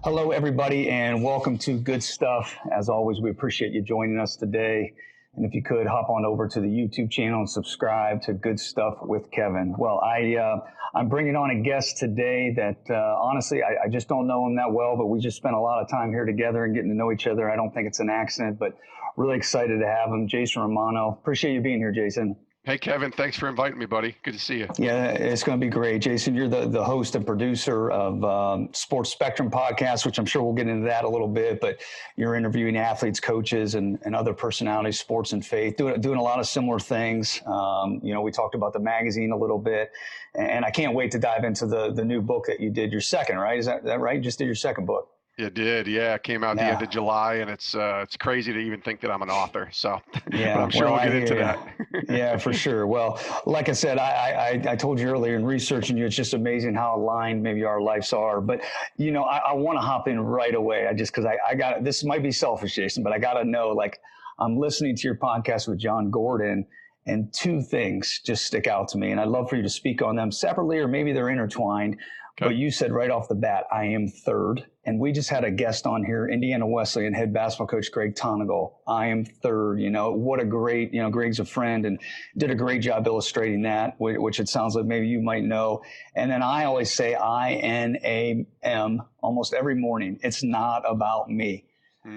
Hello, everybody, and welcome to Good Stuff. As always, we appreciate you joining us today. And if you could, hop on over to the YouTube channel and subscribe to Good Stuff with Kevin. Well, I'm bringing on a guest today that, honestly, I just don't know him that well, but we just spent a lot of time here together and getting to know each other. I don't think it's an accident, but really excited to have him, Jason Romano. Appreciate you being here, Jason. Hey, Kevin, thanks for inviting me, buddy. Good to see you. Yeah, it's going to be great. Jason, you're the host and producer of Sports Spectrum Podcast, which I'm sure we'll get into that a little bit, but you're interviewing athletes, coaches, and other personalities, sports and faith, doing a lot of similar things. We talked about the magazine a little bit, and I can't wait to dive into the new book that you did, your second, right? Is that right? You just did your second book. It did, yeah. It came out the end of July, and it's crazy to even think that I'm an author. So, yeah, but I'm sure we'll get into that. Yeah, for sure. Well, like I said, I told you earlier in researching you, it's just amazing how aligned maybe our lives are. But I want to hop in right away. Because I got this might be selfish, Jason, but I got to know. Like, I'm listening to your podcast with John Gordon, and two things just stick out to me, and I'd love for you to speak on them separately, or maybe they're intertwined. Okay. But you said right off the bat, I am third. And we just had a guest on here, Indiana Wesleyan head basketball coach Greg Tonigal. I am third. What a great, Greg's a friend and did a great job illustrating that, which it sounds like maybe you might know. And then I always say INAM almost every morning. It's not about me.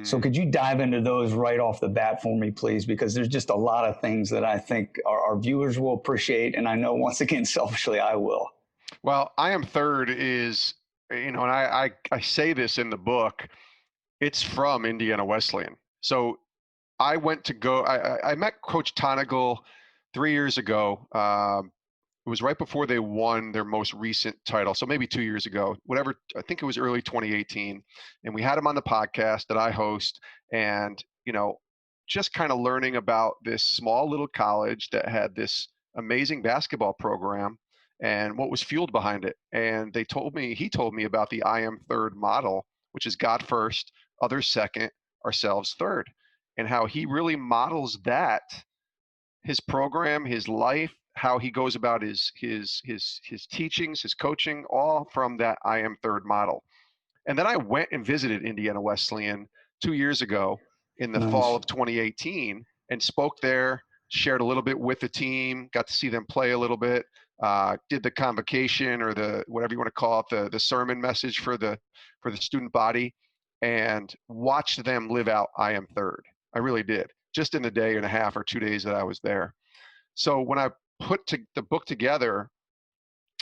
So could you dive into those right off the bat for me, please? Because there's just a lot of things that I think our viewers will appreciate. And I know, once again, selfishly, I will. Well, I am third is, and I say this in the book, it's from Indiana Wesleyan. So I I met Coach Tonigal 3 years ago. It was right before they won their most recent title. So maybe 2 years ago, whatever, I think it was early 2018. And we had him on the podcast that I host, and, just kind of learning about this small little college that had this amazing basketball program and what was fueled behind it. And he told me about the I am third model, which is God first, others second, ourselves third, and how he really models that, his program, his life, how he goes about his teachings, his coaching, all from that I am third model. And then I went and visited Indiana Wesleyan 2 years ago in the fall of 2018 and spoke there, shared a little bit with the team, got to see them play a little bit. Did the convocation, or the whatever you want to call it, the sermon message for the student body, and watched them live out I am third. I really did, just in the day and a half or 2 days that I was there. So when I put the book together,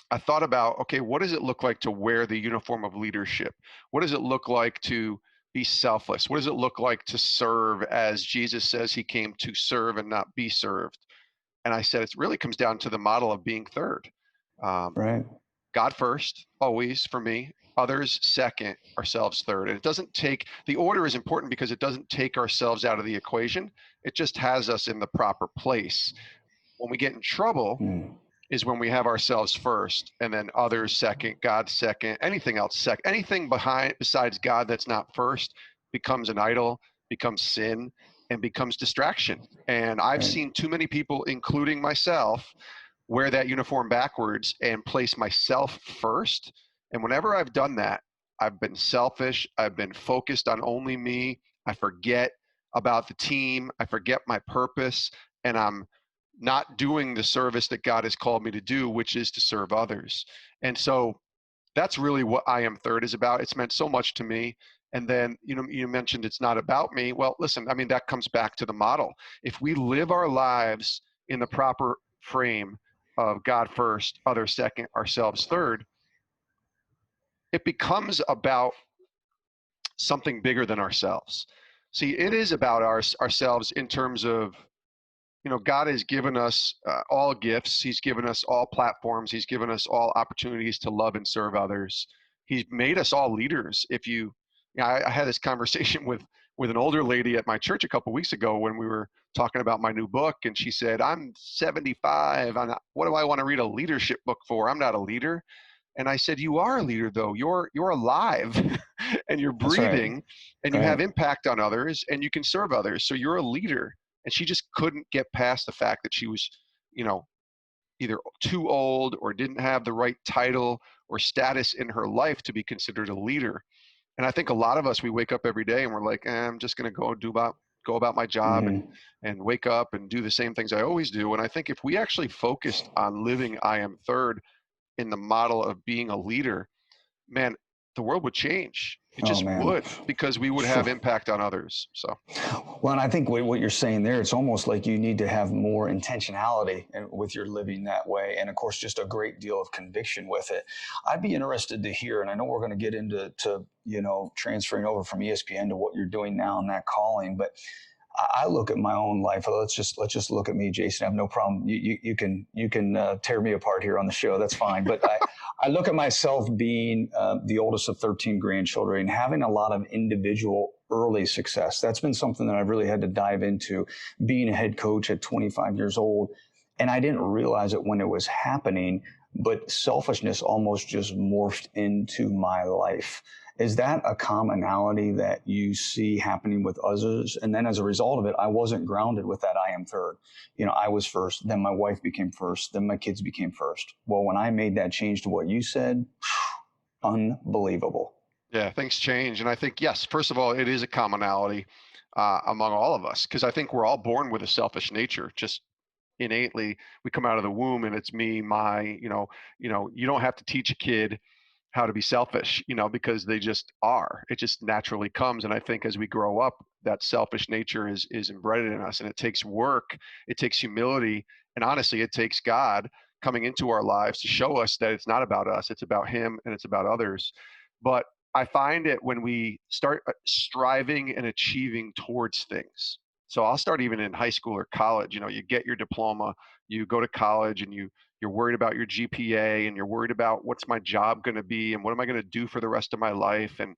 I thought about, okay, what does it look like to wear the uniform of leadership? What does it look like to be selfless? What does it look like to serve as Jesus says he came to serve and not be served? And I said, it really comes down to the model of being third. Right. God first, always for me. Others second, ourselves third. And it doesn't take, the order is important because it doesn't take ourselves out of the equation. It just has us in the proper place. When we get in trouble is when we have ourselves first, and then others second, God second, anything else second. Anything besides God that's not first becomes an idol, becomes sin, and becomes distraction. And I've seen too many people, including myself, wear that uniform backwards and place myself first. And whenever I've done that, I've been selfish. I've been focused on only me. I forget about the team. I forget my purpose, and I'm not doing the service that God has called me to do, which is to serve others. And so that's really what I am third is about. It's meant so much to me. And then, you mentioned it's not about me. Well, listen, that comes back to the model. If we live our lives in the proper frame of God first, others second, ourselves third, it becomes about something bigger than ourselves. See, it is about ourselves in terms of, God has given us all gifts. He's given us all platforms. He's given us all opportunities to love and serve others. He's made us all leaders. I had this conversation with an older lady at my church a couple of weeks ago when we were talking about my new book, and she said, I'm 75. What do I want to read a leadership book for? I'm not a leader. And I said, you are a leader, though. You're alive and you're breathing, and you have impact on others, and you can serve others. So you're a leader. And she just couldn't get past the fact that she was, either too old or didn't have the right title or status in her life to be considered a leader. And I think a lot of us, we wake up every day and we're like, I'm just going to go about my job and wake up and do the same things I always do. And I think if we actually focused on living I am third in the model of being a leader, man, the world would change. It just would, because we would have impact on others. So, well, and I think what you're saying there, it's almost like you need to have more intentionality with your living that way. And of course, just a great deal of conviction with it. I'd be interested to hear, and I know we're going to get into transferring over from ESPN to what you're doing now in that calling, but I look at my own life. Let's just look at me, Jason. I have no problem. You can tear me apart here on the show. That's fine. But I look at myself being the oldest of 13 grandchildren and having a lot of individual early success. That's been something that I've really had to dive into, being a head coach at 25 years old. And I didn't realize it when it was happening, but selfishness almost just morphed into my life. Is that a commonality that you see happening with others? And then as a result of it, I wasn't grounded with that I am third. I was first, then my wife became first, then my kids became first. Well, when I made that change to what you said, unbelievable. Yeah, things change. And I think, yes, first of all, it is a commonality among all of us, because I think we're all born with a selfish nature. Just innately, we come out of the womb and it's me, you don't have to teach a kid how to be selfish, because they just are. It just naturally comes. And I think as we grow up, that selfish nature is embedded in us, and it takes work, it takes humility, and honestly, it takes God coming into our lives to show us that it's not about us, it's about Him and it's about others. But I find it when we start striving and achieving towards things. So I'll start even in high school or college. You get your diploma, you go to college, and you're worried about your GPA, and you're worried about what's my job going to be and what am I going to do for the rest of my life. And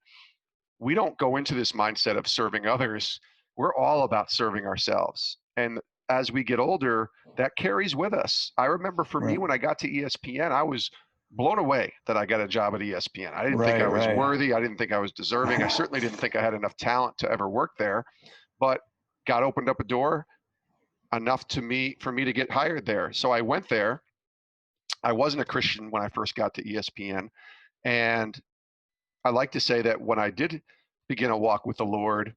we don't go into this mindset of serving others. We're all about serving ourselves. And as we get older, that carries with us. I remember for me, when I got to ESPN, I was blown away that I got a job at ESPN. I didn't think I was worthy. I didn't think I was deserving. I certainly didn't think I had enough talent to ever work there. But God opened up a door enough for me to get hired there. So I went there. I wasn't a Christian when I first got to ESPN. And I like to say that when I did begin a walk with the Lord,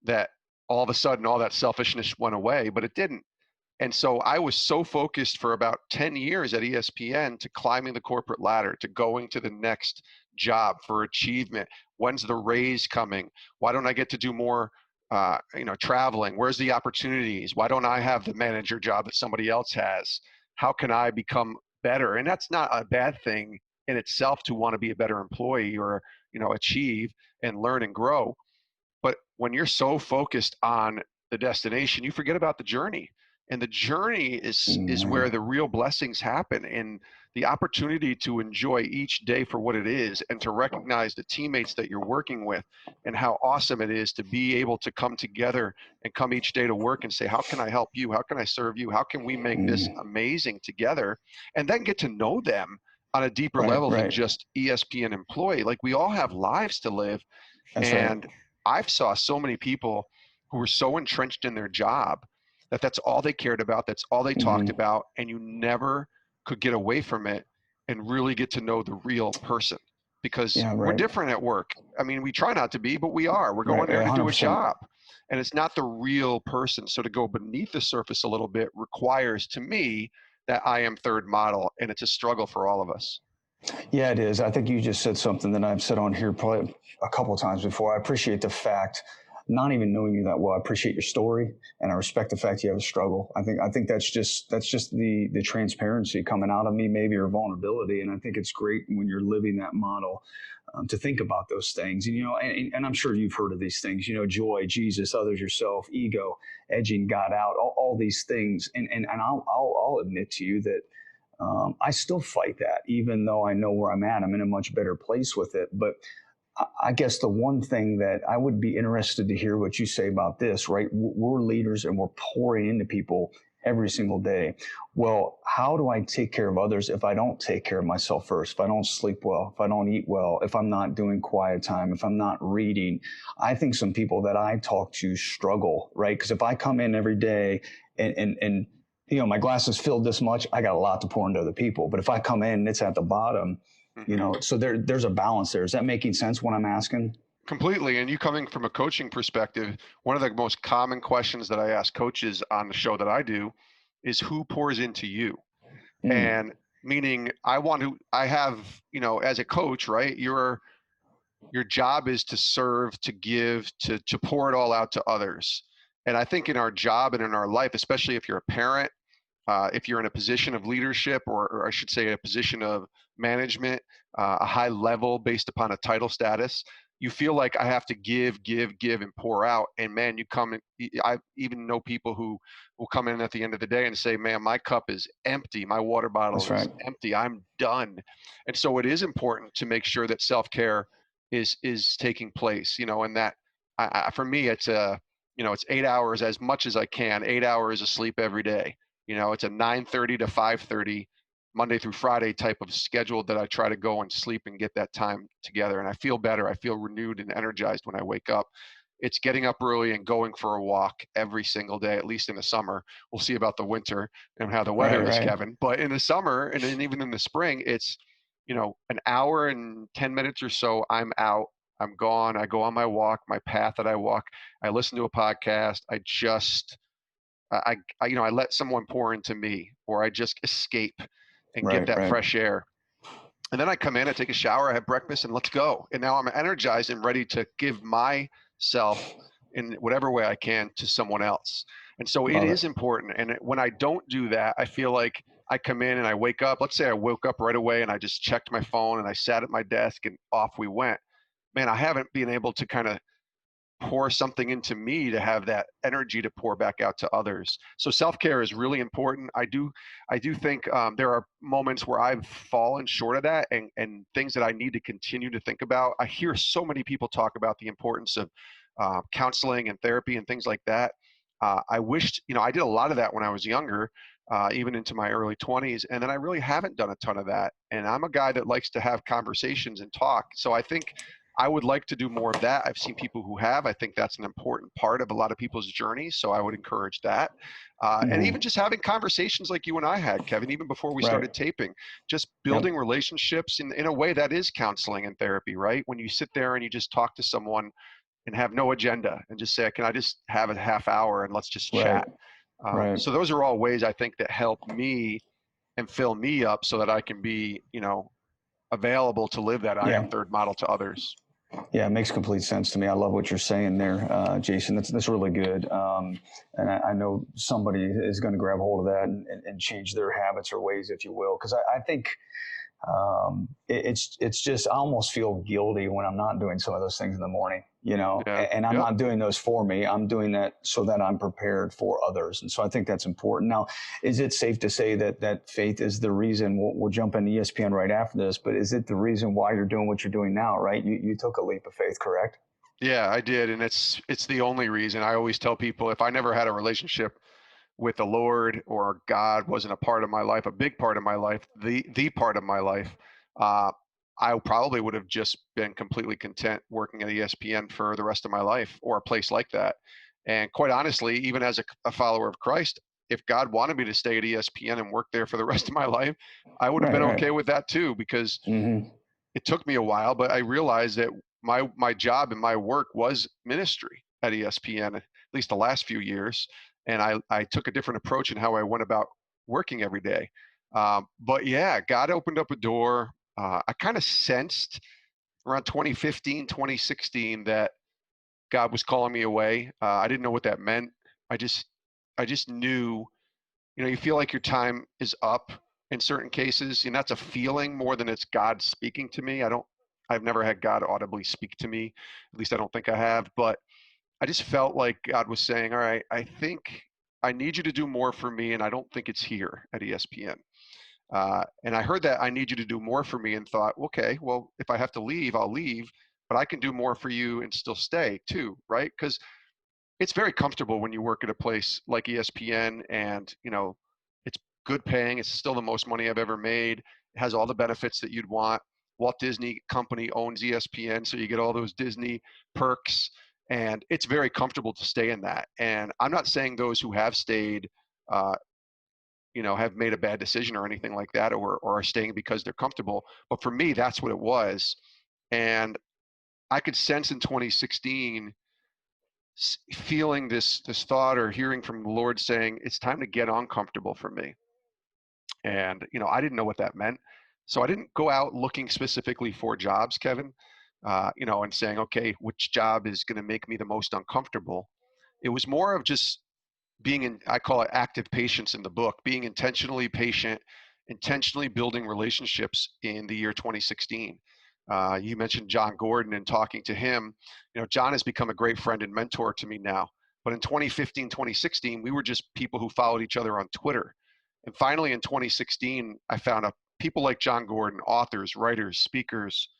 that all of a sudden all that selfishness went away, but it didn't. And so I was so focused for about 10 years at ESPN to climbing the corporate ladder, to going to the next job for achievement. When's the raise coming? Why don't I get to do more traveling? Where's the opportunities? Why don't I have the manager job that somebody else has? How can I become better? And that's not a bad thing in itself, to want to be a better employee or, achieve and learn and grow. But when you're so focused on the destination, you forget about the journey. And the journey is where the real blessings happen, and the opportunity to enjoy each day for what it is, and to recognize the teammates that you're working with and how awesome it is to be able to come together and come each day to work and say, how can I help you? How can I serve you? How can we make this amazing together? And then get to know them on a deeper level than just ESPN employee. Like, we all have lives to live. And I've saw so many people who were so entrenched in their job that's all they cared about, that's all they talked about, and you never could get away from it and really get to know the real person, because we're different at work. I mean, we try not to be, but we are. We're going there to do a job, and it's not the real person. So to go beneath the surface a little bit requires, to me, that I am third model, and it's a struggle for all of us. Yeah, it is. I think you just said something that I've said on here probably a couple of times before. I appreciate the fact, not even knowing you that well, I appreciate your story, and I respect the fact you have a struggle. I think that's just the transparency coming out of me, maybe, or vulnerability. And I think it's great when you're living that model to think about those things. And, and I'm sure you've heard of these things, joy, Jesus, others, yourself, ego, edging God out, all these things. And I'll admit to you that I still fight that, even though I know where I'm at. I'm in a much better place with it. But I guess the one thing that I would be interested to hear what you say about this, right? We're leaders and we're pouring into people every single day. Well, how do I take care of others if I don't take care of myself first? If I don't sleep well, if I don't eat well, if I'm not doing quiet time, if I'm not reading? I think some people that I talk to struggle, right? Because if I come in every day and my glass is filled this much, I got a lot to pour into other people. But if I come in and it's at the bottom, so there's a balance there. Is that making sense what I'm asking? Completely. And you coming from a coaching perspective, one of the most common questions that I ask coaches on the show that I do is who pours into you? Mm, And meaning I have, as a coach, right? Your job is to serve, to give, to pour it all out to others. And I think in our job and in our life, especially if you're a parent, if you're in a position of leadership, or I should say a position of management, a high level based upon a title status, you feel like I have to give, and pour out. And man, I even know people who will come in at the end of the day and say, man, my cup is empty. My water bottle that's is right. empty. I'm done. And so it is important to make sure that self-care is taking place, and that for me, it's it's 8 hours, as much as I can, 8 hours of sleep every day. It's a 9:30 to 5:30 Monday through Friday type of schedule that I try to go and sleep and get that time together. And I feel better. I feel renewed and energized when I wake up. It's getting up early and going for a walk every single day, at least in the summer. We'll see about the winter and how the Right, weather is, right, Kevin. But in the summer, and then even in the spring, it's, an hour and 10 minutes or so, I'm out. I'm gone. I go on my walk, my path that I walk. I listen to a podcast. I let someone pour into me, or I just escape and get right, that right. fresh air. And then I come in, I take a shower, I have breakfast, and let's go. And now I'm energized and ready to give myself in whatever way I can to someone else. And so it Love it. is important. And when I don't do that, I feel like I come in and I wake up. Let's say I woke up right away and I just checked my phone and I sat at my desk and off we went. Man, I haven't been able to kind of pour something into me to have that energy to pour back out to others. So self-care is really important. I do think there are moments where I've fallen short of that, and things that I need to continue to think about. I hear so many people talk about the importance of counseling and therapy and things like that. I wished, I did a lot of that when I was younger, even into my early 20s, and then I really haven't done a ton of that. And I'm a guy that likes to have conversations and talk. So I think I would like to do more of that. I've seen people who have. I think that's an important part of a lot of people's journeys. So I would encourage that. And even Hmm. just having conversations like you and I had, Kevin, even before we Right. started taping, just Yep. building relationships in a way that is counseling and therapy, right? When you sit there and you just talk to someone and have no agenda and just say, can I just have a half hour and let's just Right. chat? Right. So those are all ways I think that help me and fill me up so that I can be, available to live that I am Yeah. third model to others. Yeah, it makes complete sense to me. I love what you're saying there, Jason. That's really good. And I know somebody is going to grab hold of that and change their habits or ways, if you will, because I think it's just I almost feel guilty when I'm not doing some of those things in the morning, Yeah. and I'm Yep. not doing those for me. I'm doing that so that I'm prepared for others, and so I think that's important. Now, is it safe to say that faith is the reason? We'll jump into ESPN right after this, but is it the reason why you're doing what you're doing now? Right? You took a leap of faith, correct? Yeah, I did. And it's the only reason. I always tell people, if I never had a relationship with the Lord, or God wasn't a part of my life, a big part of my life, the part of my life, uh, I probably would have just been completely content working at ESPN for the rest of my life, or a place like that. And quite honestly, even as a follower of Christ, if God wanted me to stay at ESPN and work there for the rest of my life, I would have Right, been right. okay with that too, because Mm-hmm. it took me a while, but I realized that my job and my work was ministry at ESPN, at least the last few years. And I took a different approach in how I went about working every day. But yeah, God opened up a door. I kind of sensed around 2015, 2016 that God was calling me away. I didn't know what that meant. I just I just knew, you feel like your time is up in certain cases, and that's a feeling more than it's God speaking to me. I've never had God audibly speak to me. At least I don't think I have, but I just felt like God was saying, all right, I think I need you to do more for me, and I don't think it's here at ESPN. And I heard that I need you to do more for me, and thought, okay, well, if I have to leave, I'll leave, but I can do more for you and still stay too, right? Because it's very comfortable when you work at a place like ESPN, and it's good paying. It's still the most money I've ever made. It has all the benefits that you'd want. Walt Disney Company owns ESPN, so you get all those Disney perks, and it's very comfortable to stay in that. And I'm not saying those who have stayed, uh, have made a bad decision or anything like that, or are staying because they're comfortable. But for me, that's what it was. And I could sense in 2016 feeling this thought or hearing from the Lord saying, it's time to get uncomfortable for me. And, I didn't know what that meant. So I didn't go out looking specifically for jobs, Kevin, and saying, okay, which job is going to make me the most uncomfortable? It was more of just I call it active patience in the book, being intentionally patient, intentionally building relationships in the year 2016. You mentioned John Gordon and talking to him. John has become a great friend and mentor to me now. But in 2015, 2016, we were just people who followed each other on Twitter. And finally, in 2016, I found people like John Gordon, authors, writers, speakers,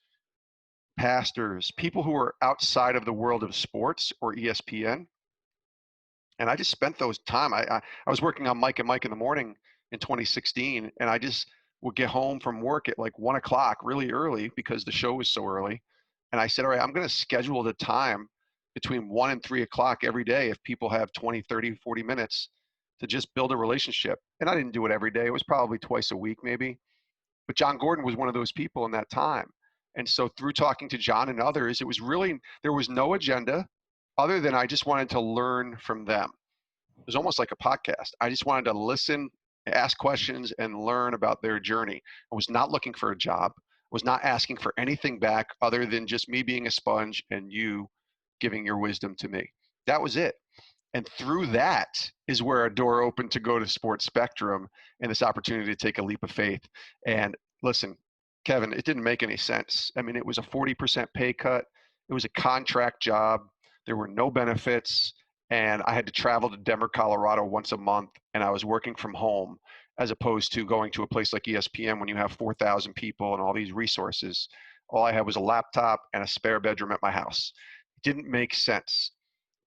pastors, people who are outside of the world of sports or ESPN. And I just spent those time. I was working on Mike and Mike in the morning in 2016, and I just would get home from work at like 1 o'clock really early because the show was so early. And I said, all right, I'm going to schedule the time between 1 and 3 o'clock every day if people have 20, 30, 40 minutes to just build a relationship. And I didn't do it every day. It was probably twice a week maybe. But John Gordon was one of those people in that time. And so through talking to John and others, it was really, there was no agenda other than I just wanted to learn from them. It was almost like a podcast. I just wanted to listen, ask questions, and learn about their journey. I was not looking for a job. I was not asking for anything back other than just me being a sponge and you giving your wisdom to me. That was it. And through that is where a door opened to go to Sports Spectrum and this opportunity to take a leap of faith. And listen, Kevin, it didn't make any sense. I mean, it was a 40% pay cut. It was a contract job. There were no benefits. And I had to travel to Denver, Colorado once a month. And I was working from home as opposed to going to a place like ESPN when you have 4,000 people and all these resources. All I had was a laptop and a spare bedroom at my house. It didn't make sense.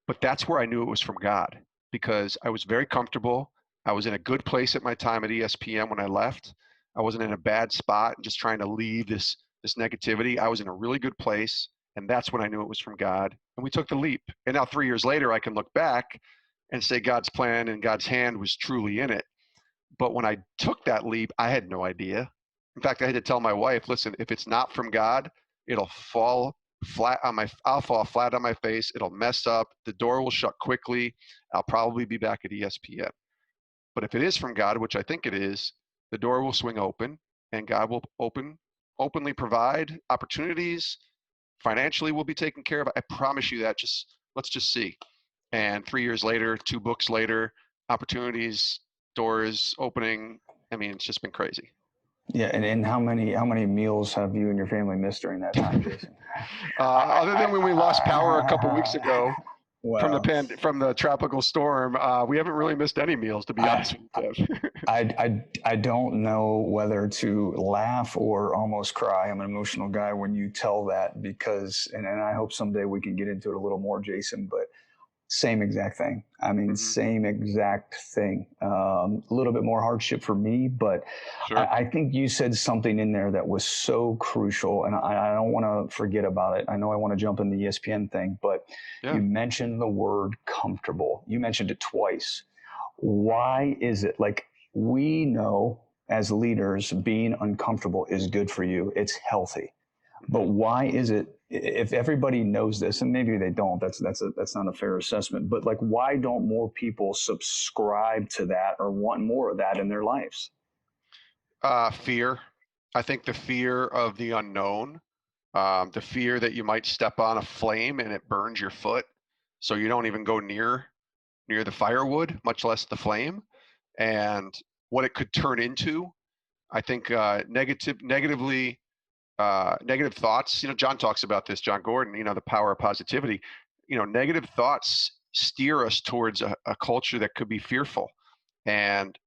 But that's where I knew it was from God, because I was very comfortable. I was in a good place at my time at ESPN when I left. I wasn't in a bad spot and just trying to leave this negativity. I was in a really good place, and that's when I knew it was from God. And we took the leap. And now 3 years later, I can look back and say God's plan and God's hand was truly in it. But when I took that leap, I had no idea. In fact, I had to tell my wife, listen, if it's not from God, it'll fall flat on I'll fall flat on my face. It'll mess up. The door will shut quickly. I'll probably be back at ESPN. But if it is from God, which I think it is, the door will swing open and God will openly provide opportunities. Financially will be taken care of. I promise you that. Let's just see. And 3 years later, 2 books later, opportunities, doors opening. I mean, it's just been crazy. Yeah, and how many meals have you and your family missed during that time, Jason? Other than when we lost power a couple weeks ago well, from the tropical storm, we haven't really missed any meals, to be honest with you. I don't know whether to laugh or almost cry. I'm an emotional guy when you tell that, because, and I hope someday we can get into it a little more, Jason, but same exact thing. I mean, same exact thing. A little bit more hardship for me, but sure. I think you said something in there that was so crucial, and I don't want to forget about it. I know I want to jump in the ESPN thing, but you mentioned the word comfortable. You mentioned it twice. Why is it, like, we know as leaders being uncomfortable is good for you. It's healthy. But why is it, if everybody knows this, and maybe they don't, that's not a fair assessment, but like, why don't more people subscribe to that or want more of that in their lives? Fear. I think the fear of the unknown, the fear that you might step on a flame and it burns your foot, so you don't even go near the firewood, much less the flame, and what it could turn into. I think negative thoughts. John talks about this, John Gordon, the power of positivity. Negative thoughts steer us towards a culture that could be fearful. And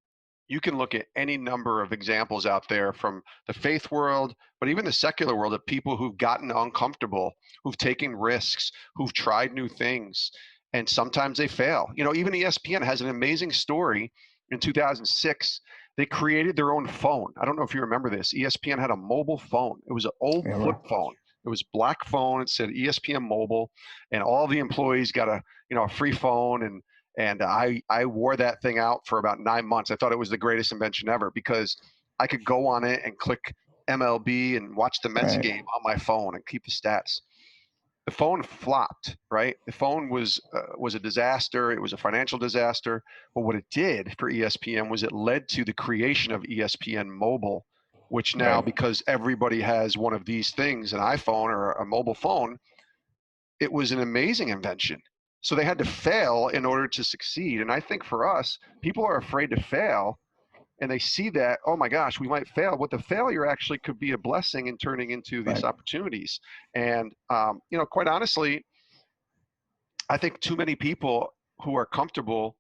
you can look at any number of examples out there from the faith world, but even the secular world, of people who've gotten uncomfortable, who've taken risks, who've tried new things, and sometimes they fail. Even ESPN has an amazing story. In 2006, they created their own phone. I don't know if you remember this. ESPN had a mobile phone. It was an old flip phone. It was a black phone. It said ESPN Mobile, and all the employees got a free phone. And I wore that thing out for about 9 months. I thought it was the greatest invention ever, because I could go on it and click MLB and watch the Mets game on my phone and keep the stats. the phone flopped, right? The phone was a disaster. It was a financial disaster. But what it did for ESPN was it led to the creation of ESPN Mobile, which now, Right. because everybody has one of these things, an iPhone or a mobile phone, it was an amazing invention. So they had to fail in order to succeed. And I think for us, people are afraid to fail, and they see that, oh my gosh, we might fail. But the failure actually could be a blessing in turning into these Right. opportunities. And, quite honestly, I think too many people who are comfortable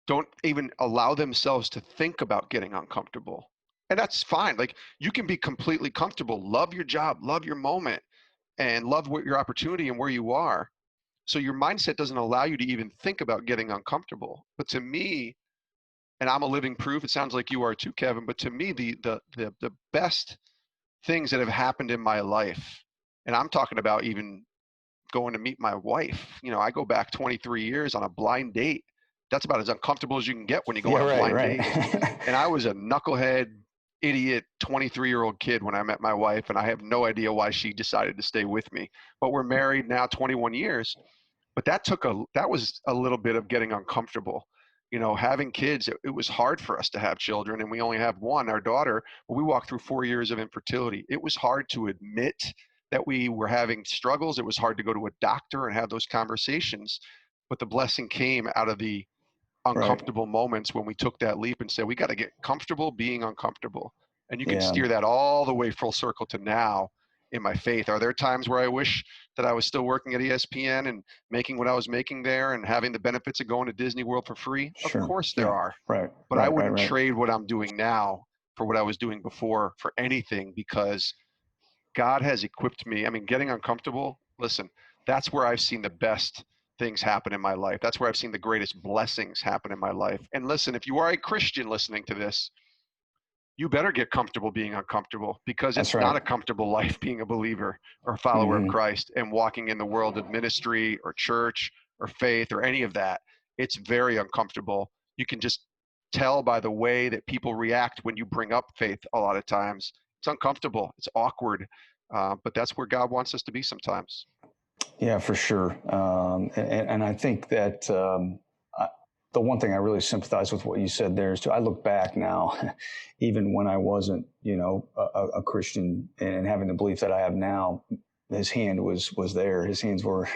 don't even allow themselves to think about getting uncomfortable. And that's fine. Like, you can be completely comfortable, love your job, love your moment, and love what your opportunity and where you are. So your mindset doesn't allow you to even think about getting uncomfortable. But to me, and I'm a living proof, it sounds like you are too, Kevin, but to me, the best things that have happened in my life, and I'm talking about even going to meet my wife. I go back 23 years on a blind date. That's about as uncomfortable as you can get when you go on a blind Right. date. And I was a knucklehead, idiot 23-year-old kid when I met my wife, and I have no idea why she decided to stay with me. But we're married now 21 years. But that was a little bit of getting uncomfortable. Having kids, it was hard for us to have children, and we only have one, our daughter, but we walked through 4 years of infertility. It was hard to admit that we were having struggles. It was hard to go to a doctor and have those conversations. But the blessing came out of the Right. uncomfortable moments when we took that leap and said, we got to get comfortable being uncomfortable. And you can Yeah. steer that all the way full circle to now in my faith. Are there times where I wish that I was still working at ESPN and making what I was making there and having the benefits of going to Disney World for free? Of Sure. course there Yeah. are. Right. But I Right. wouldn't Right. trade what I'm doing now for what I was doing before for anything, because God has equipped me. I mean, getting uncomfortable, listen, that's where I've seen the best things happen in my life. That's where I've seen the greatest blessings happen in my life. And listen, if you are a Christian listening to this, you better get comfortable being uncomfortable, because That's it's not right. a comfortable life being a believer or a follower of Mm-hmm. Christ and walking in the world of ministry or church or faith or any of that. It's very uncomfortable. You can just tell by the way that people react when you bring up faith a lot of times. It's uncomfortable. It's awkward. But that's where God wants us to be sometimes. Yeah, for sure. And I think that the one thing I really sympathize with what you said there is too, I look back now, even when I wasn't, a Christian and having the belief that I have now, his hand was there. His hands were,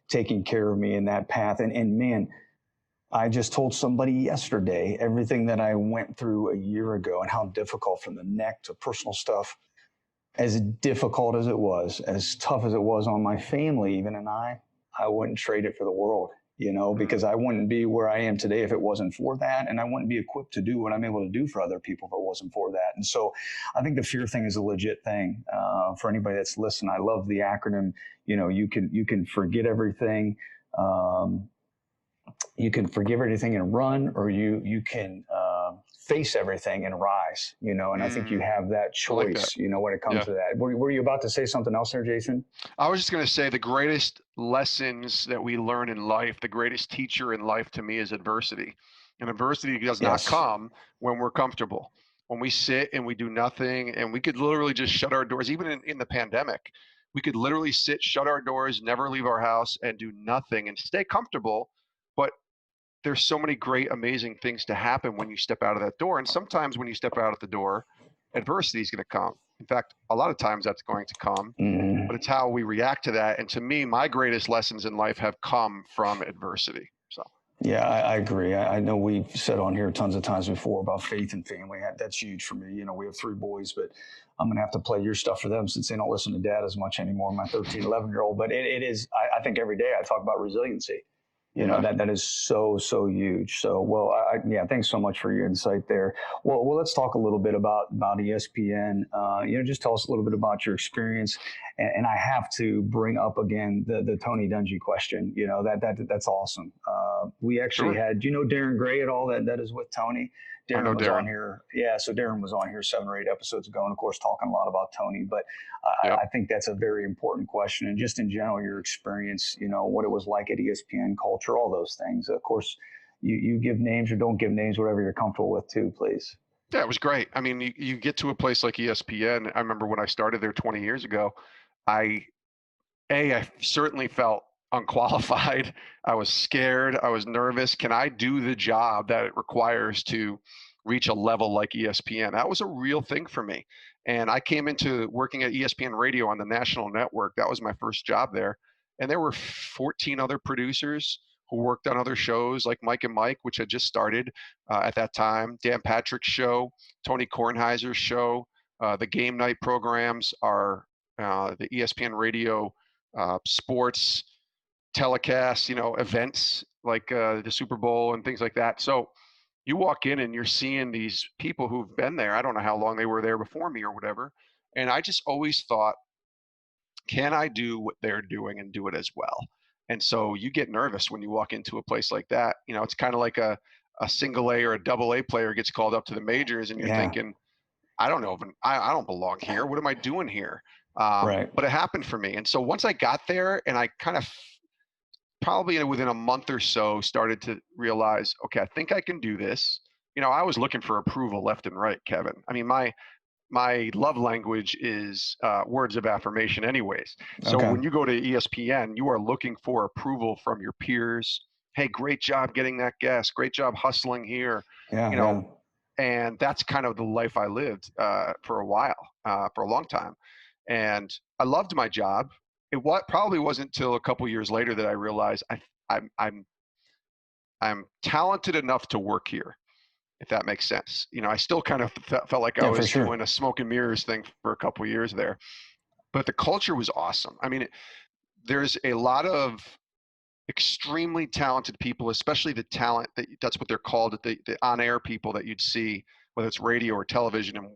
taking care of me in that path. And man, I just told somebody yesterday everything that I went through a year ago and how difficult, from the neck to personal stuff, as difficult as it was, as tough as it was on my family, even, and I wouldn't trade it for the world, because I wouldn't be where I am today if it wasn't for that. And I wouldn't be equipped to do what I'm able to do for other people if it wasn't for that. And so I think the fear thing is a legit thing for anybody that's listening. I love the acronym. You can forget everything. You can forgive everything and run, or you can face everything and rise, and I think you have that I like that. choice, when it comes Yeah. to that. Were you about to say something else there, Jason? I was just going to say the greatest lessons that we learn in life, the greatest teacher in life to me is adversity. And adversity does not Yes. come when we're comfortable. When we sit and we do nothing, and we could literally just shut our doors, even in the pandemic, we could literally sit, shut our doors, never leave our house, and do nothing and stay comfortable. But there's so many great, amazing things to happen when you step out of that door. And sometimes when you step out of the door, adversity is going to come. In fact, a lot of times that's going to come, but it's how we react to that. And to me, my greatest lessons in life have come from adversity. So, Yeah, I agree. I know we've said on here tons of times before about faith and family. That's huge for me. We have 3 boys, but I'm going to have to play your stuff for them since they don't listen to dad as much anymore, my 13, 11-year-old. But it is, I think every day I talk about resiliency. yeah. That is so huge. So, well, yeah, thanks so much for your insight there. Well, let's talk a little bit about ESPN. Just tell us a little bit about your experience. And I have to bring up again the Tony Dungy question. That's awesome. We actually Sure. had, Darren Gray at all that is with Tony? I know Darren was on Darren. here. Yeah, so Darren was on here 7 or 8 episodes ago, and of course talking a lot about Tony. But Yep. I think that's a very important question, and just in general, your experience, what it was like at ESPN, culture, all those things. Of course, you give names or don't give names, whatever you're comfortable with, too, please. Yeah, it was great. I mean, you get to a place like ESPN. I remember when I started there 20 years ago, I I certainly felt unqualified. I was scared. I was nervous. Can I do the job that it requires to reach a level like ESPN? That was a real thing for me. And I came into working at ESPN Radio on the national network. That was my first job there. And there were 14 other producers who worked on other shows like Mike and Mike, which had just started at that time, Dan Patrick's show, Tony Kornheiser's show, the game night programs are the ESPN Radio sports telecasts, events like the Super Bowl and things like that. So you walk in and you're seeing these people who've been there. I don't know how long they were there before me or whatever. And I just always thought, can I do what they're doing and do it as well? And so you get nervous when you walk into a place like that. It's kind of like a single A or a double A player gets called up to the majors and you're thinking, I don't know, I don't belong here. What am I doing here? Right. But it happened for me. And so once I got there and I kind of probably within a month or so started to realize, okay, I think I can do this. I was looking for approval left and right, Kevin. I mean, my love language is words of affirmation anyways. So when you go to ESPN, you are looking for approval from your peers. Hey, great job getting that guest. Great job hustling here. And that's kind of the life I lived for a while, for a long time. And I loved my job. It probably wasn't until a couple years later that I realized I'm talented enough to work here, if that makes sense. I still kind of felt like I was doing a smoke and mirrors thing for a couple of years there, but the culture was awesome. I mean, there's a lot of extremely talented people, especially the talent that's what they're called, the on-air people that you'd see, whether it's radio or television, and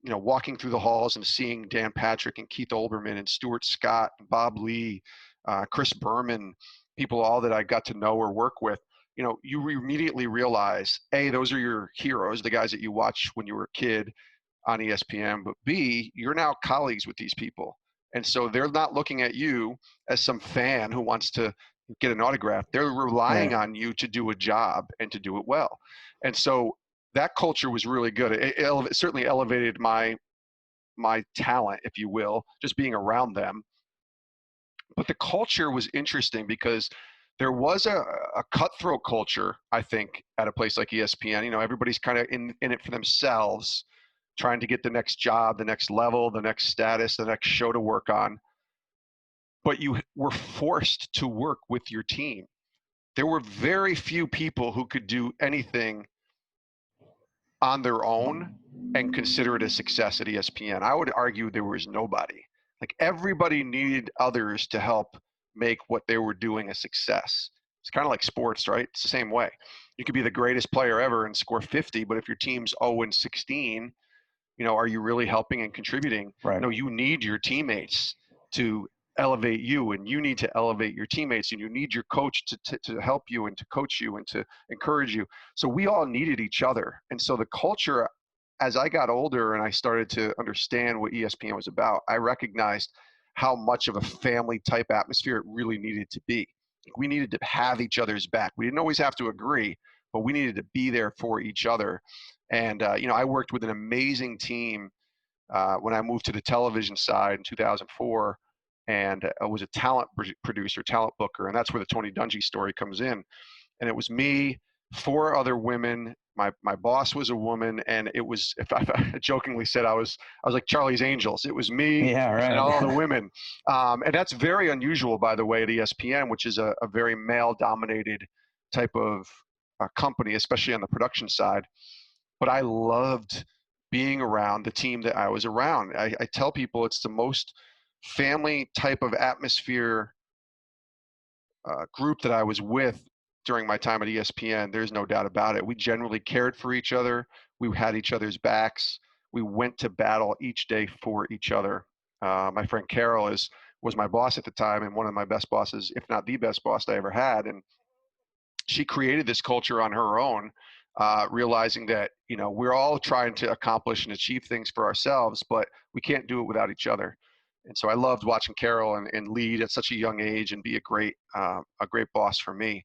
walking through the halls and seeing Dan Patrick and Keith Olbermann and Stuart Scott and Bob Lee, Chris Berman, people all that I got to know or work with. You immediately realize, A, those are your heroes, the guys that you watch when you were a kid on ESPN, but B, you're now colleagues with these people. And so they're not looking at you as some fan who wants to get an autograph. They're relying on you to do a job and to do it well. And so that culture was really good. It certainly elevated my talent, if you will, just being around them. But the culture was interesting because there was a cutthroat culture, I think, at a place like ESPN. Everybody's kind of in it for themselves, trying to get the next job, the next level, the next status, the next show to work on. But you were forced to work with your team. There were very few people who could do anything on their own and consider it a success at ESPN. I would argue there was nobody. Like, everybody needed others to help make what they were doing a success. It's kind of like sports, right? It's the same way. You could be the greatest player ever and score 50, but if your team's 0-16, are you really helping and contributing? Right. No, you need your teammates to elevate you, and you need to elevate your teammates, and you need your coach to help you and to coach you and to encourage you. So we all needed each other. And so the culture, as I got older and I started to understand what ESPN was about, I recognized how much of a family type atmosphere it really needed to be. We needed to have each other's back. We didn't always have to agree, but we needed to be there for each other. And, I worked with an amazing team when I moved to the television side in 2004. And I was a talent producer, talent booker, and that's where the Tony Dungy story comes in. And it was me, 4 other women. My boss was a woman, and it was, if I jokingly said, I was like Charlie's Angels. It was me and all the women. And that's very unusual, by the way, at ESPN, which is a very male-dominated type of company, especially on the production side. But I loved being around the team that I was around. I tell people it's the most family type of atmosphere group that I was with during my time at ESPN. There's no doubt about it. We generally cared for each other. We had each other's backs. We went to battle each day for each other. My friend Carol was my boss at the time, and one of my best bosses, if not the best boss I ever had. And she created this culture on her own, realizing that, we're all trying to accomplish and achieve things for ourselves, but we can't do it without each other. And so I loved watching Carol and lead at such a young age and be a great boss for me.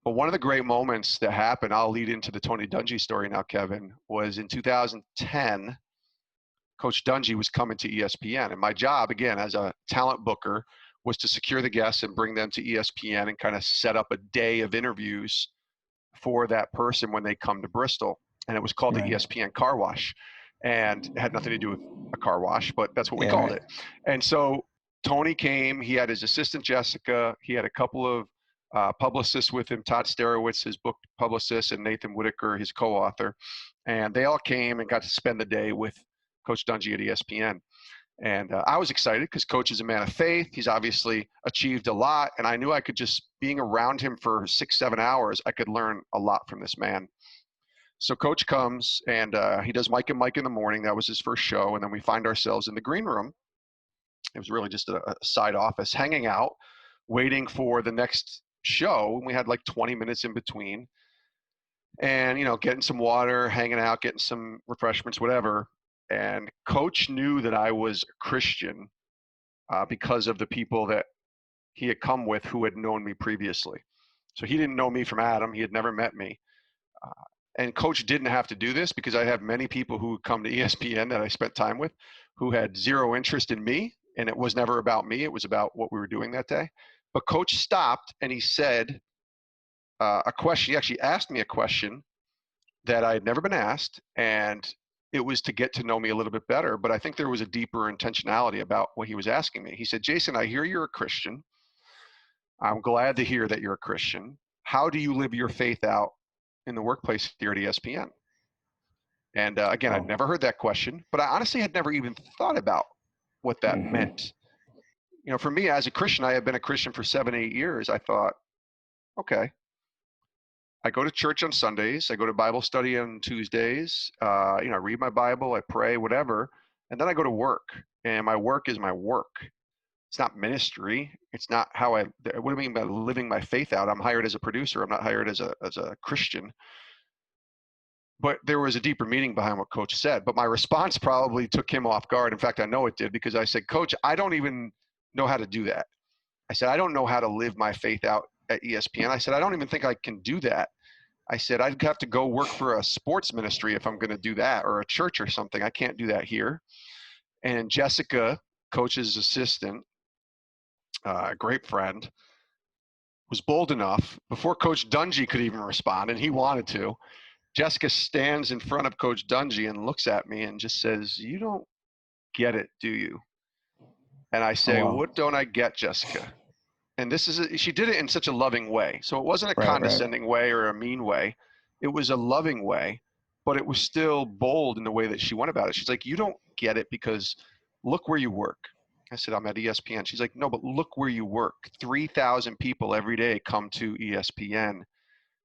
But one of the great moments that happened, I'll lead into the Tony Dungy story now, Kevin, was in 2010. Coach Dungy was coming to ESPN, and my job, again, as a talent booker, was to secure the guests and bring them to ESPN and kind of set up a day of interviews for that person when they come to Bristol. And it was called the ESPN Car Wash. And it had nothing to do with a car wash, but that's what we called it. And so Tony came, he had his assistant, Jessica. He had a couple of publicists with him, Todd Starowitz, his book publicist, and Nathan Whitaker, his co-author. And they all came and got to spend the day with Coach Dungy at ESPN. And I was excited because Coach is a man of faith. He's obviously achieved a lot. And I knew I could just, being around him for 6-7 hours, I could learn a lot from this man. So Coach comes and he does Mike and Mike in the morning. That was his first show. And then we find ourselves in the green room. It was really just a side office, hanging out, waiting for the next show. And we had like 20 minutes in between. And, you know, getting some water, hanging out, getting some refreshments, whatever. And Coach knew that I was a Christian because of the people that he had come with who had known me previously. So he didn't know me from Adam. He had never met me. And Coach didn't have to do this because I have many people who come to ESPN that I spent time with who had zero interest in me. And it was never about me. It was about what we were doing that day. But Coach stopped and he said a question. He actually asked me a question that I had never been asked. And it was to get to know me a little bit better. But I think there was a deeper intentionality about what he was asking me. He said, Jason, I hear you're a Christian. I'm glad to hear that you're a Christian. How do you live your faith out in the workplace here at ESPN? And again, I'd never heard that question, but I honestly had never even thought about what that meant. You know, for me as a Christian, I had been a Christian for 7-8 years. I thought, okay, I go to church on Sundays. I go to Bible study on Tuesdays. You know, I read my Bible, I pray, whatever. And then I go to work, and my work is my work. It's not ministry. It's not how what do I mean by living my faith out? I'm hired as a producer. I'm not hired as a Christian. But there was a deeper meaning behind what Coach said. But my response probably took him off guard. In fact, I know it did, because I said, Coach, I don't even know how to do that. I said, I don't know how to live my faith out at ESPN. I said, I don't even think I can do that. I said, I'd have to go work for a sports ministry if I'm going to do that, or a church or something. I can't do that here. And Jessica, Coach's assistant, a great friend, was bold enough before Coach Dungy could even respond, and he wanted to. Jessica stands in front of Coach Dungy and looks at me and just says, you don't get it, do you? And I say, what don't I get, Jessica? And she did it in such a loving way. So it wasn't a condescending way or a mean way. It was a loving way, but it was still bold in the way that she went about it. She's like, you don't get it because look where you work. I said, I'm at ESPN. She's like, no, but look where you work. 3,000 people every day come to ESPN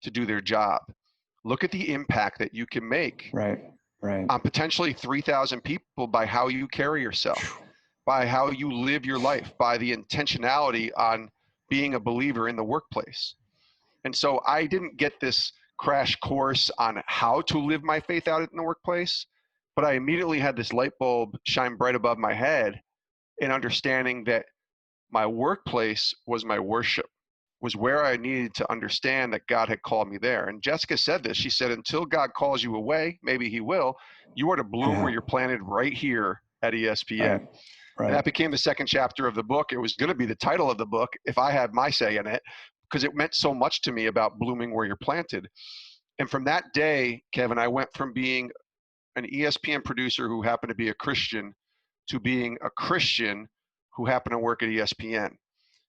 to do their job. Look at the impact that you can make on potentially 3,000 people by how you carry yourself, by how you live your life, by the intentionality on being a believer in the workplace. And so I didn't get this crash course on how to live my faith out in the workplace, but I immediately had this light bulb shine bright above my head in understanding that my workplace was my worship, was where I needed to understand that God had called me there. And Jessica said this. She said, until God calls you away, maybe he will, you are to bloom where you're planted right here at ESPN. And that became the second chapter of the book. It was going to be the title of the book if I had my say in it, because it meant so much to me about blooming where you're planted. And from that day, Kevin, I went from being an ESPN producer who happened to be a Christian to being a Christian who happened to work at ESPN.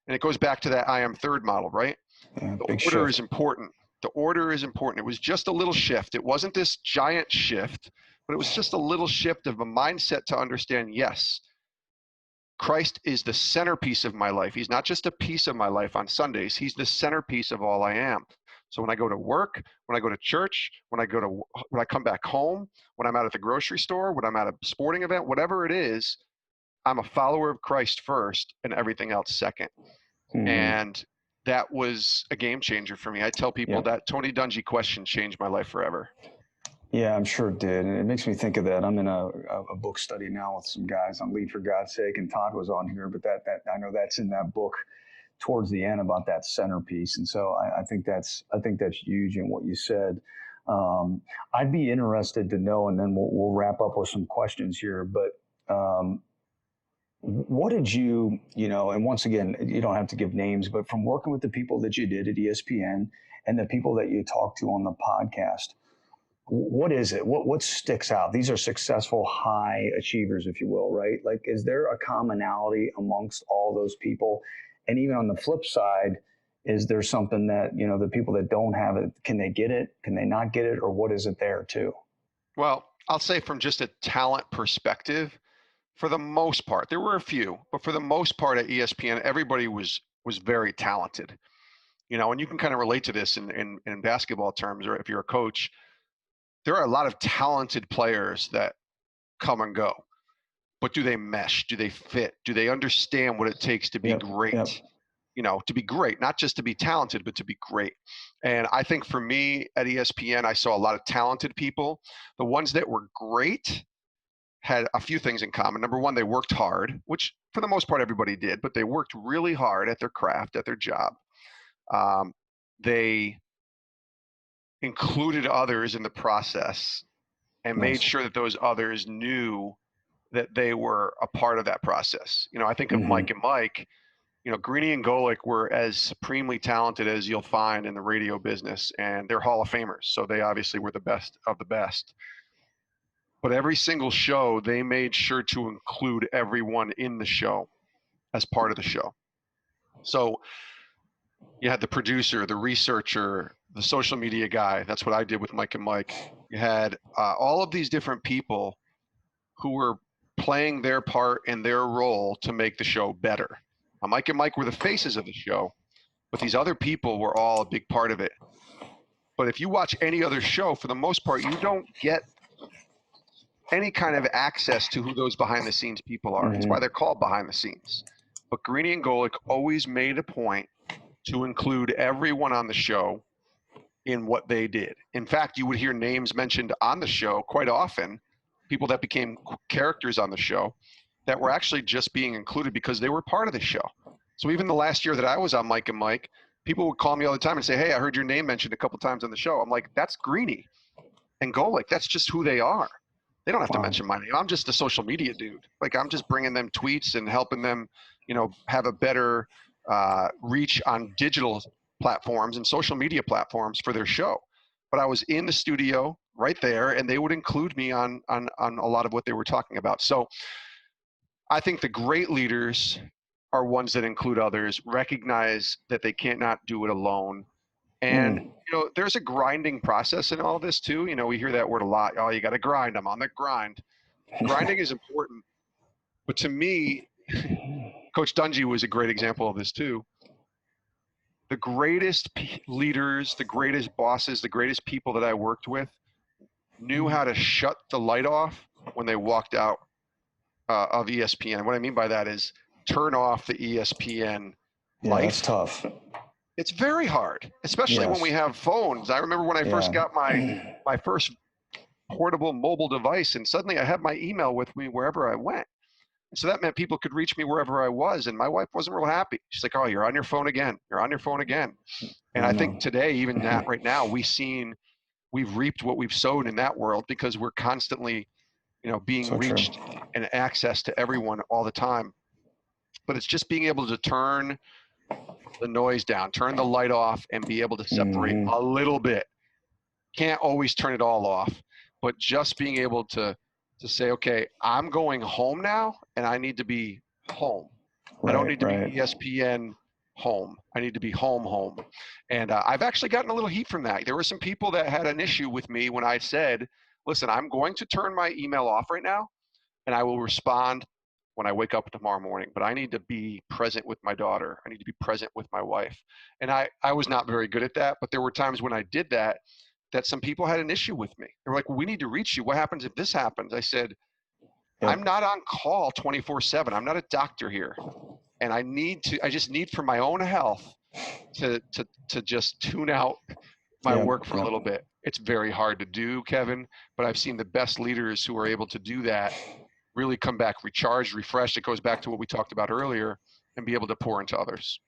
And it goes back to that I am third model, right? The order is important. The order is important. It was just a little shift. It wasn't this giant shift, but it was just a little shift of a mindset to understand, yes, Christ is the centerpiece of my life. He's not just a piece of my life on Sundays. He's the centerpiece of all I am. So when I go to work, when I go to church, when I come back home, when I'm out at the grocery store, when I'm at a sporting event, whatever it is, I'm a follower of Christ first and everything else second. And that was a game changer for me. I tell people that Tony Dungy question changed my life forever. Yeah, I'm sure it did. And it makes me think of that. I'm in a book study now with some guys on Lead for God's Sake, and Todd was on here, but that I know that's in that book towards the end about that centerpiece. And so I think that's huge in what you said. I'd be interested to know, and then we'll wrap up with some questions here, but what did you, and once again, you don't have to give names, but from working with the people that you did at ESPN and the people that you talked to on the podcast, what is it? What sticks out? These are successful high achievers, if you will, right? Like, is there a commonality amongst all those people? And even on the flip side, is there something that, the people that don't have it, can they get it? Can they not get it? Or what is it there too? Well, I'll say from just a talent perspective, for the most part, there were a few, but for the most part at ESPN, everybody was very talented. And you can kind of relate to this in basketball terms, or if you're a coach, there are a lot of talented players that come and go. But do they mesh? Do they fit? Do they understand what it takes to be great? Yep. To be great, not just to be talented, but to be great. And I think for me at ESPN, I saw a lot of talented people. The ones that were great had a few things in common. Number one, they worked hard, which for the most part everybody did, but they worked really hard at their craft, at their job. They included others in the process and made sure that those others knew that they were a part of that process. I think of Mike and Mike. Greeny and Golick were as supremely talented as you'll find in the radio business, and they're Hall of Famers. So they obviously were the best of the best. But every single show, they made sure to include everyone in the show as part of the show. So you had the producer, the researcher, the social media guy. That's what I did with Mike and Mike. You had all of these different people who were playing their part and their role to make the show better. Mike and Mike were the faces of the show, but these other people were all a big part of it. But if you watch any other show, for the most part, you don't get any kind of access to who those behind the scenes people are. It's why they're called behind the scenes. But Greeny and Golick always made a point to include everyone on the show in what they did. In fact, you would hear names mentioned on the show quite often, people that became characters on the show that were actually just being included because they were part of the show. So even the last year that I was on Mike and Mike, people would call me all the time and say, hey, I heard your name mentioned a couple times on the show. I'm like, that's Greeny and Golick. That's just who they are. They don't have to mention my name. I'm just a social media dude. Like, I'm just bringing them tweets and helping them, have a better reach on digital platforms and social media platforms for their show. But I was in the studio right there, and they would include me on a lot of what they were talking about. So I think the great leaders are ones that include others, recognize that they cannot do it alone. And, there's a grinding process in all this too. We hear that word a lot. Oh, you got to grind. I'm on the grind. Grinding is important. But to me, Coach Dungy was a great example of this too. The greatest leaders, the greatest bosses, the greatest people that I worked with knew how to shut the light off when they walked out of ESPN. And what I mean by that is turn off the ESPN light. That's tough. It's very hard, especially when we have phones. I remember when I first got my first portable mobile device, and suddenly I had my email with me wherever I went. And so that meant people could reach me wherever I was. And my wife wasn't real happy. She's like, oh, you're on your phone again. You're on your phone again. And I think today, even that right now, we've reaped what we've sowed in that world, because we're constantly, being reached and access to everyone all the time. But it's just being able to turn the noise down, turn the light off, and be able to separate a little bit. Can't always turn it all off, but just being able to say, okay, I'm going home now, and I need to be home. I don't need to be ESPN home. I need to be home. And I've actually gotten a little heat from that. There were some people that had an issue with me when I said, listen, I'm going to turn my email off right now, and I will respond when I wake up tomorrow morning, but I need to be present with my daughter. I need to be present with my wife. And I was not very good at that, but there were times when I did that some people had an issue with me. They were like, well, we need to reach you. What happens if this happens? I said, I'm not on call 24/7. I'm not a doctor here. And I just need for my own health to just tune out my work for a little bit. It's very hard to do, Kevin, but I've seen the best leaders who are able to do that really come back recharged, refreshed. It goes back to what we talked about earlier, and be able to pour into others.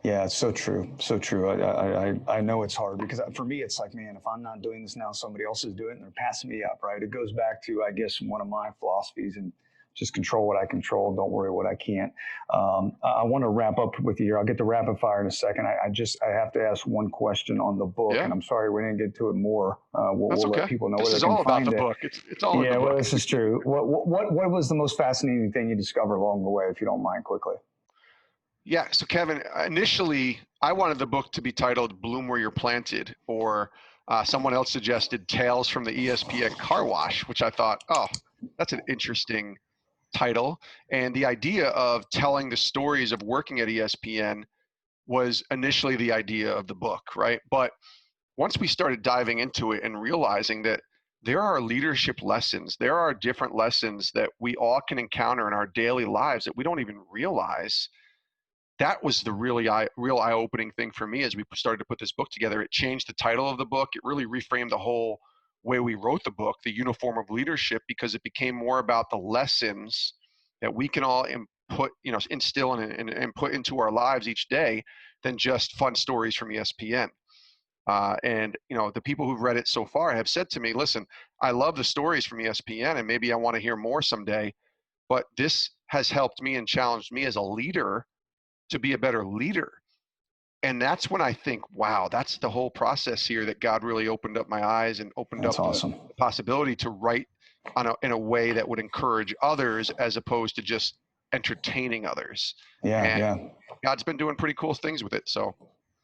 Yeah, it's so true. So true. I know it's hard, because for me, it's like, man, if I'm not doing this now, somebody else is doing it and they're passing me up, right? It goes back to, I guess, one of my philosophies, and just control what I control. Don't worry what I can't. I want to wrap up with you here. I'll get to rapid fire in a second. I have to ask one question on the book, and I'm sorry we didn't get to it more. We'll okay. let people know this where is they can all about find the it. book. It's all in the book. Well, this is true. What was the most fascinating thing you discovered along the way, if you don't mind, quickly? Yeah. So Kevin, initially I wanted the book to be titled "Bloom Where You're Planted," or someone else suggested "Tales from the ESPN Car Wash," which I thought, oh, that's an interesting title. And the idea of telling the stories of working at ESPN was initially the idea of the book, right? But once we started diving into it and realizing that there are leadership lessons, there are different lessons that we all can encounter in our daily lives that we don't even realize, that was the real eye-opening thing for me as we started to put this book together. It changed the title of the book. It really reframed the whole way we wrote the book, The Uniform of Leadership, because it became more about the lessons that we can all instill and put into our lives each day than just fun stories from ESPN. And the people who've read it so far have said to me, listen, I love the stories from ESPN and maybe I want to hear more someday, but this has helped me and challenged me as a leader to be a better leader. And that's when I think, wow, that's the whole process here, that God really opened up my eyes and opened That's up awesome. the possibility to write in a way that would encourage others as opposed to just entertaining others. Yeah. God's been doing pretty cool things with it. So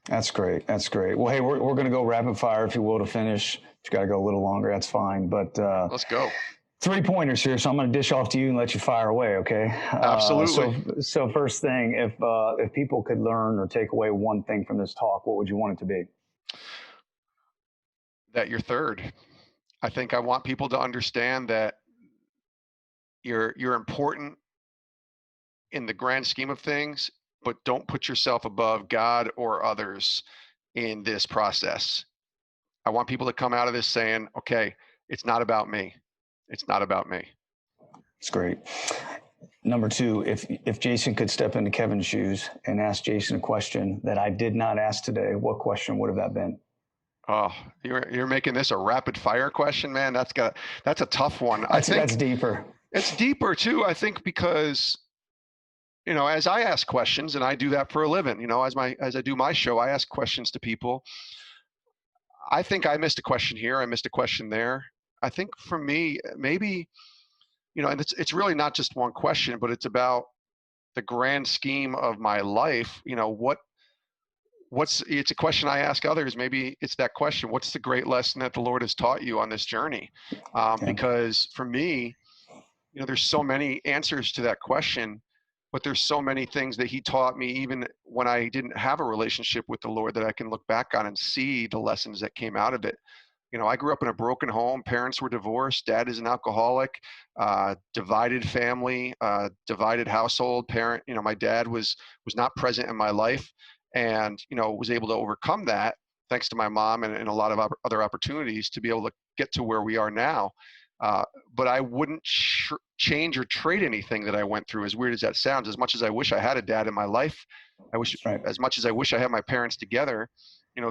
that's great. Well, hey, we're going to go rapid fire, if you will, to finish. If you got to go a little longer, that's fine. But let's go. 3 pointers here, so I'm going to dish off to you and let you fire away, okay? Absolutely. So first thing, if people could learn or take away one thing from this talk, what would you want it to be? That you're third. I think I want people to understand that you're important in the grand scheme of things, but don't put yourself above God or others in this process. I want people to come out of this saying, okay, it's not about me. It's not about me. It's great. Number 2, if Jason could step into Kevin's shoes and ask Jason a question that I did not ask today, what question would have that been? Oh, you're making this a rapid fire question, man. That's a tough one. I think that's deeper. It's deeper too, I think, because as I ask questions, and I do that for a living, as I do my show, I ask questions to people. I think I missed a question here, I missed a question there. I think for me, maybe, and it's really not just one question, but it's about the grand scheme of my life. It's a question I ask others. Maybe it's that question: what's the great lesson that the Lord has taught you on this journey? Because for me, there's so many answers to that question, but there's so many things that he taught me even when I didn't have a relationship with the Lord that I can look back on and see the lessons that came out of it. I grew up in a broken home. Parents were divorced. Dad is an alcoholic. Divided family, divided household. My dad was not present in my life, and was able to overcome that thanks to my mom and a lot of other opportunities to be able to get to where we are now. But I wouldn't change or trade anything that I went through, as weird as that sounds. As much as I wish I had a dad in my life, as much as I wish I had my parents together,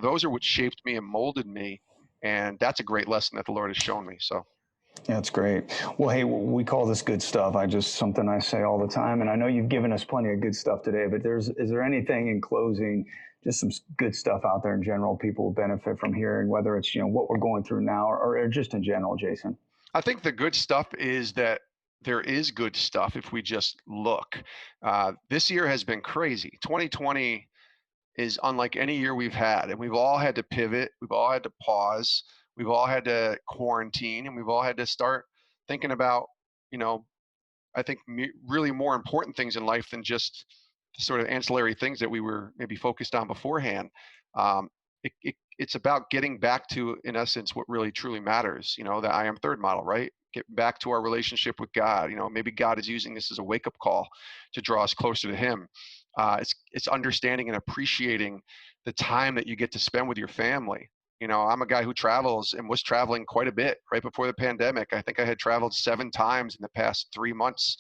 those are what shaped me and molded me. And that's a great lesson that the Lord has shown me. So. Yeah, that's great. Well, hey, we call this good stuff. Something I say all the time, and I know you've given us plenty of good stuff today, but is there anything in closing, just some good stuff out there in general people will benefit from hearing, whether it's, what we're going through now or just in general, Jason? I think the good stuff is that there is good stuff if we just look. This year has been crazy. 2020 is unlike any year we've had, and we've all had to pivot. We've all had to pause. We've all had to quarantine, and we've all had to start thinking about, I think really more important things in life than just the sort of ancillary things that we were maybe focused on beforehand. It's about getting back to, in essence, what really truly matters, the I am third model, right? Get back to our relationship with God. Maybe God is using this as a wake-up call to draw us closer to him. It's understanding and appreciating the time that you get to spend with your family. I'm a guy who travels and was traveling quite a bit right before the pandemic. I think I had traveled 7 times in the past 3 months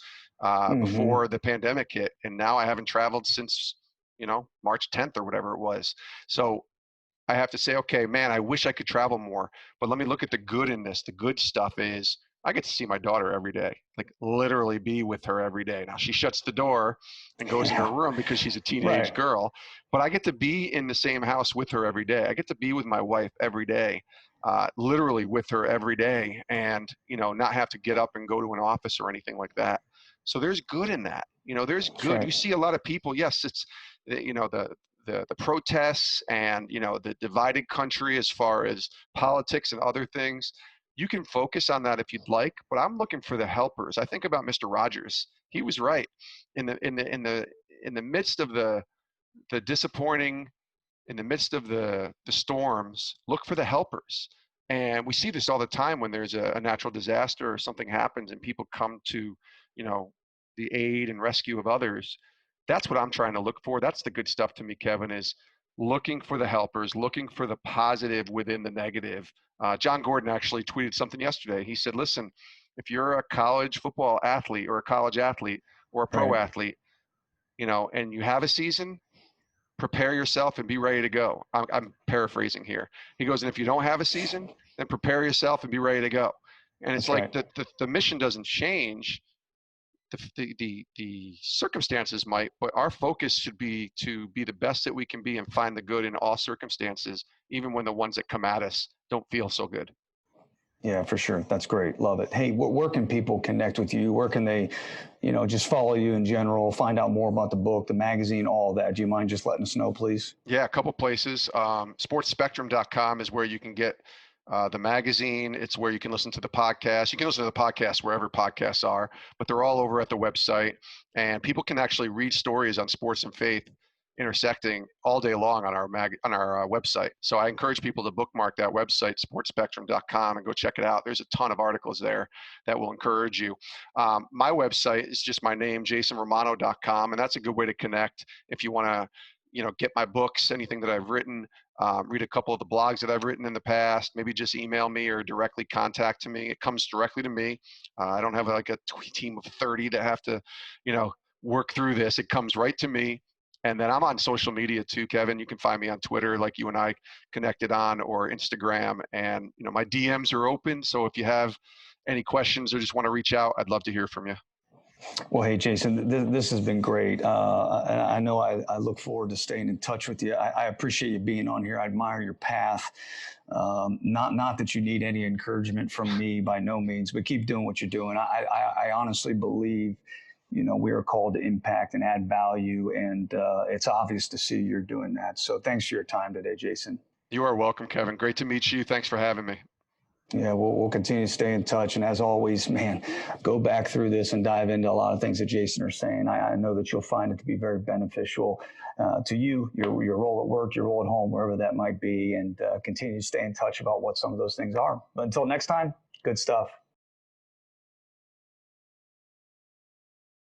before the pandemic hit. And now I haven't traveled since, March 10th or whatever it was. So I have to say, okay, man, I wish I could travel more, but let me look at the good in this. The good stuff is I get to see my daughter every day, like literally be with her every day. Now she shuts the door and goes in her room because she's a teenage Right. girl, but I get to be in the same house with her every day. I get to be with my wife every day, literally with her every day, and, not have to get up and go to an office or anything like that. So there's good in that. There's That's good. right. You see a lot of people. Yes, it's, the protests and, the divided country as far as politics and other things. You can focus on that if you'd like, but I'm looking for the helpers. I think about Mr. Rogers. He was right. In the midst of the disappointing, in the midst of the storms, look for the helpers. And we see this all the time when there's a natural disaster or something happens and people come to, the aid and rescue of others. That's what I'm trying to look for. That's the good stuff to me, Kevin, is looking for the helpers, looking for the positive within the negative. John Gordon actually tweeted something yesterday. He said, listen, if you're a college football athlete or a college athlete or a pro Right. athlete, and you have a season, prepare yourself and be ready to go. I'm paraphrasing here. He goes, and if you don't have a season, then prepare yourself and be ready to go. And it's That's like right. the mission doesn't change. The circumstances might, but our focus should be to be the best that we can be and find the good in all circumstances, even when the ones that come at us don't feel so good. Yeah, for sure. That's great. Love it. Hey, where can people connect with you? Where can they, just follow you in general, find out more about the book, the magazine, all that? Do you mind just letting us know, please? Yeah, a couple places. SportsSpectrum.com is where you can get the magazine. It's where you can listen to the podcast. You can listen to the podcast wherever podcasts are, but they're all over at the website. And people can actually read stories on sports and faith intersecting all day long on our website. So I encourage people to bookmark that website, sportspectrum.com, and go check it out. There's a ton of articles there that will encourage you. My website is just my name, jasonromano.com, and that's a good way to connect if you want to get my books, anything that I've written, read a couple of the blogs that I've written in the past, maybe just email me or directly contact me. It comes directly to me. I don't have like a team of 30 that have to, work through this. It comes right to me. And then I'm on social media too, Kevin. You can find me on Twitter, like you and I connected on, or Instagram. And, my DMs are open. So if you have any questions or just want to reach out, I'd love to hear from you. Well, hey, Jason, this has been great. I know I look forward to staying in touch with you. I appreciate you being on here. I admire your path. Not that you need any encouragement from me by no means, but keep doing what you're doing. I honestly believe, we are called to impact and add value, and it's obvious to see you're doing that. So thanks for your time today, Jason. You are welcome, Kevin. Great to meet you. Thanks for having me. Yeah, we'll continue to stay in touch. And as always, man, go back through this and dive into a lot of things that Jason are saying. I know that you'll find it to be very beneficial to you, your role at work, your role at home, wherever that might be, and continue to stay in touch about what some of those things are. But until next time, good stuff.